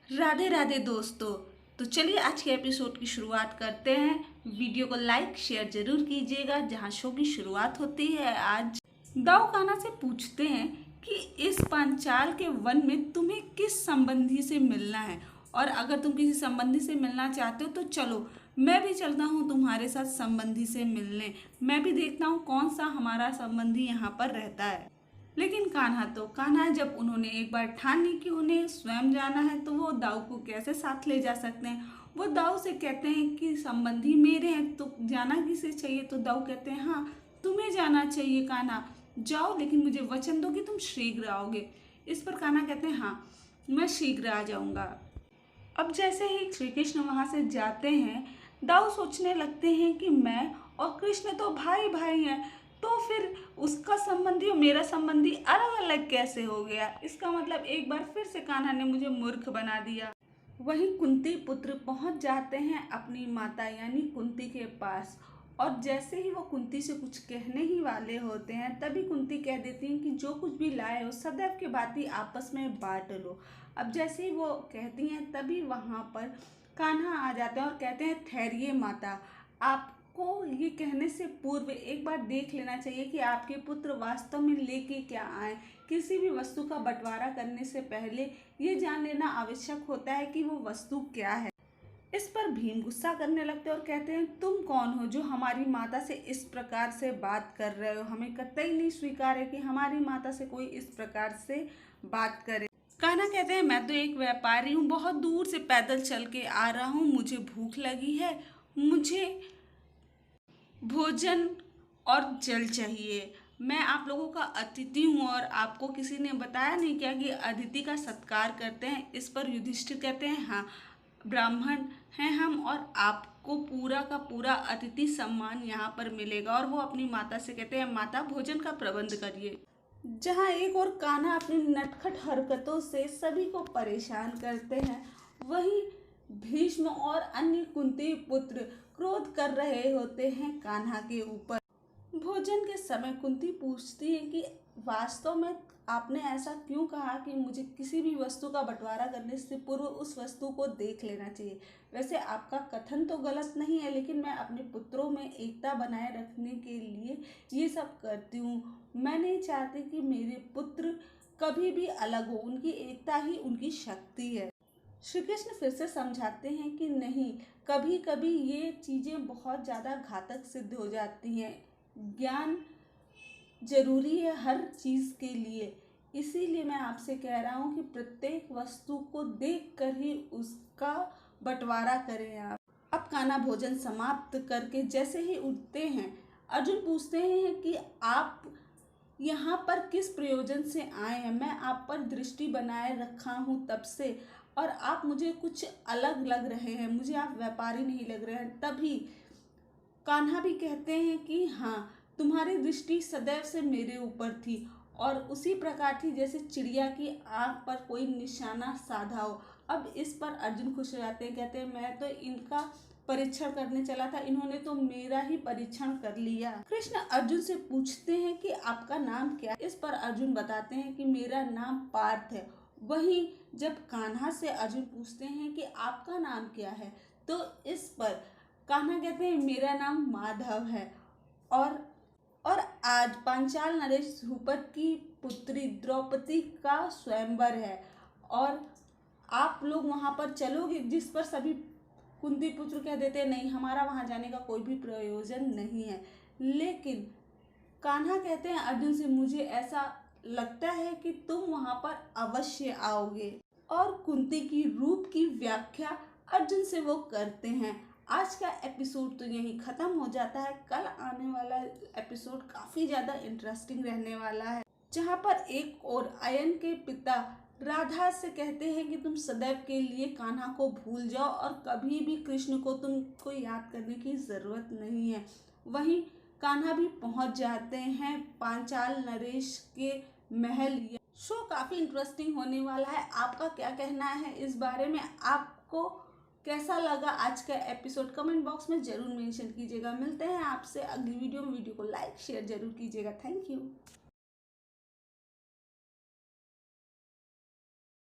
राधे राधे दोस्तों। तो चलिए आज के एपिसोड की शुरुआत करते हैं। वीडियो को लाइक शेयर जरूर कीजिएगा। जहां शो की शुरुआत होती है, आज दाऊ कान्हा से पूछते हैं कि इस पांचाल के वन में तुम्हें किस संबंधी से मिलना है, और अगर तुम किसी संबंधी से मिलना चाहते हो तो चलो मैं भी चलता हूँ तुम्हारे साथ संबंधी से मिलने। मैं भी देखता हूँ कौन सा हमारा संबंधी यहाँ पर रहता है। लेकिन कान्हा जब उन्होंने एक बार ठान ली कि उन्हें स्वयं जाना है, तो वो दाऊ को कैसे साथ ले जा सकते हैं। वो दाऊ से कहते हैं कि संबंधी मेरे हैं तो जाना किसे चाहिए। तो दाऊ कहते हैं हाँ तुम्हें जाना चाहिए कान्हा, जाओ, लेकिन मुझे वचन दो कि तुम शीघ्र आओगे। इस पर कान्हा कहते हैं हाँ मैं शीघ्र आ जाऊंगा। अब जैसे ही श्री कृष्ण वहां से जाते हैं, दाऊ सोचने लगते हैं कि मैं और कृष्ण तो भाई भाई हैं, तो फिर उसका संबंधी और मेरा संबंधी अलग अलग कैसे हो गया। इसका मतलब एक बार फिर से कान्हा ने मुझे मूर्ख बना दिया। वहीं कुंती पुत्र पहुंच जाते हैं अपनी माता यानी कुंती के पास, और जैसे ही वो कुंती से कुछ कहने ही वाले होते हैं, तभी कुंती कह देती हैं कि जो कुछ भी लाए हो सदैव के बाती आपस में बांट लो। अब जैसे ही वो कहती हैं, तभी वहाँ पर कान्हा आ जाते हैं और कहते हैं ठहरिए माता, आपको ये कहने से पूर्व एक बार देख लेना चाहिए कि आपके पुत्र वास्तव में लेके क्या आए। किसी भी वस्तु का बंटवारा करने से पहले ये जान लेना आवश्यक होता है कि वो वस्तु क्या है। इस पर भीम गुस्सा करने लगते हैं और कहते हैं तुम कौन हो जो हमारी माता से इस प्रकार से बात कर रहे हो। हमें कतई नहीं स्वीकार है कि हमारी माता से कोई इस प्रकार से बात करे। कान्हा कहते हैं मैं तो एक व्यापारी हूँ, बहुत दूर से पैदल चल के आ रहा हूँ, मुझे भूख लगी है, मुझे भोजन और जल चाहिए। मैं आप लोगों का अतिथि हूँ और आपको किसी ने बताया नहीं क्या कि अतिथि का सत्कार करते हैं। इस पर युधिष्ठिर कहते हैं हाँ ब्राह्मण हैं हम और आपको पूरा का पूरा अतिथि सम्मान यहाँ पर मिलेगा। और वो अपनी माता से कहते हैं माता भोजन का प्रबंध करिए। जहाँ एक और कान्हा अपनी नटखट हरकतों से सभी को परेशान करते हैं, वहीं भीष्म और अन्य कुंती पुत्र क्रोध कर रहे होते हैं कान्हा के ऊपर। भोजन के समय कुंती पूछती है कि वास्तव में आपने ऐसा क्यों कहा कि मुझे किसी भी वस्तु का बंटवारा करने से पूर्व उस वस्तु को देख लेना चाहिए। वैसे आपका कथन तो गलत नहीं है, लेकिन मैं अपने पुत्रों में एकता बनाए रखने के लिए ये सब करती हूँ। मैं नहीं चाहती कि मेरे पुत्र कभी भी अलग हो, उनकी एकता ही उनकी शक्ति है। श्री कृष्ण फिर से समझाते हैं कि नहीं, कभी कभी ये चीज़ें बहुत ज़्यादा घातक सिद्ध हो जाती हैं। ज्ञान जरूरी है हर चीज़ के लिए, इसीलिए मैं आपसे कह रहा हूँ कि प्रत्येक वस्तु को देखकर ही उसका बंटवारा करें आप। अब कान्हा भोजन समाप्त करके जैसे ही उठते हैं, अर्जुन पूछते हैं कि आप यहाँ पर किस प्रयोजन से आए हैं। मैं आप पर दृष्टि बनाए रखा हूँ तब से, और आप मुझे कुछ अलग लग रहे हैं, मुझे आप व्यापारी नहीं लग रहे हैं। तभी कान्हा भी कहते हैं कि हाँ तुम्हारी दृष्टि सदैव से मेरे ऊपर थी, और उसी प्रकार थी जैसे चिड़िया की आंख पर कोई निशाना साधा हो। अब इस पर अर्जुन खुश हो जाते हैं, कहते हैं मैं तो इनका परीक्षण करने चला था, इन्होंने तो मेरा ही परीक्षण कर लिया। कृष्ण अर्जुन से पूछते हैं कि आपका नाम क्या है। इस पर अर्जुन बताते हैं कि मेरा नाम पार्थ है। वहीं जब कान्हा से अर्जुन पूछते हैं कि आपका नाम क्या है, तो इस पर कान्हा कहते हैं मेरा नाम माधव है, और आज पांचाल नरेश भूपत की पुत्री द्रौपदी का स्वयंवर है, और आप लोग वहां पर चलोगे। जिस पर सभी कुंती पुत्र कह देते हैं नहीं हमारा वहां जाने का कोई भी प्रयोजन नहीं है। लेकिन कान्हा कहते हैं अर्जुन से मुझे ऐसा लगता है कि तुम वहां पर अवश्य आओगे, और कुंती की रूप की व्याख्या अर्जुन से वो करते हैं। आज का एपिसोड तो यहीं ख़त्म हो जाता है। कल आने वाला एपिसोड काफ़ी ज़्यादा इंटरेस्टिंग रहने वाला है, जहाँ पर एक और अयन के पिता राधा से कहते हैं कि तुम सदैव के लिए कान्हा को भूल जाओ और कभी भी कृष्ण को तुमको याद करने की ज़रूरत नहीं है। वहीं कान्हा भी पहुँच जाते हैं पांचाल नरेश के महल। शो काफ़ी इंटरेस्टिंग होने वाला है। आपका क्या कहना है इस बारे में? आपको कैसा लगा आज का एपिसोड? कमेंट बॉक्स में जरूर मेंशन कीजिएगा। मिलते हैं आपसे अगली वीडियो में। वीडियो को लाइक शेयर जरूर कीजिएगा। Thank you.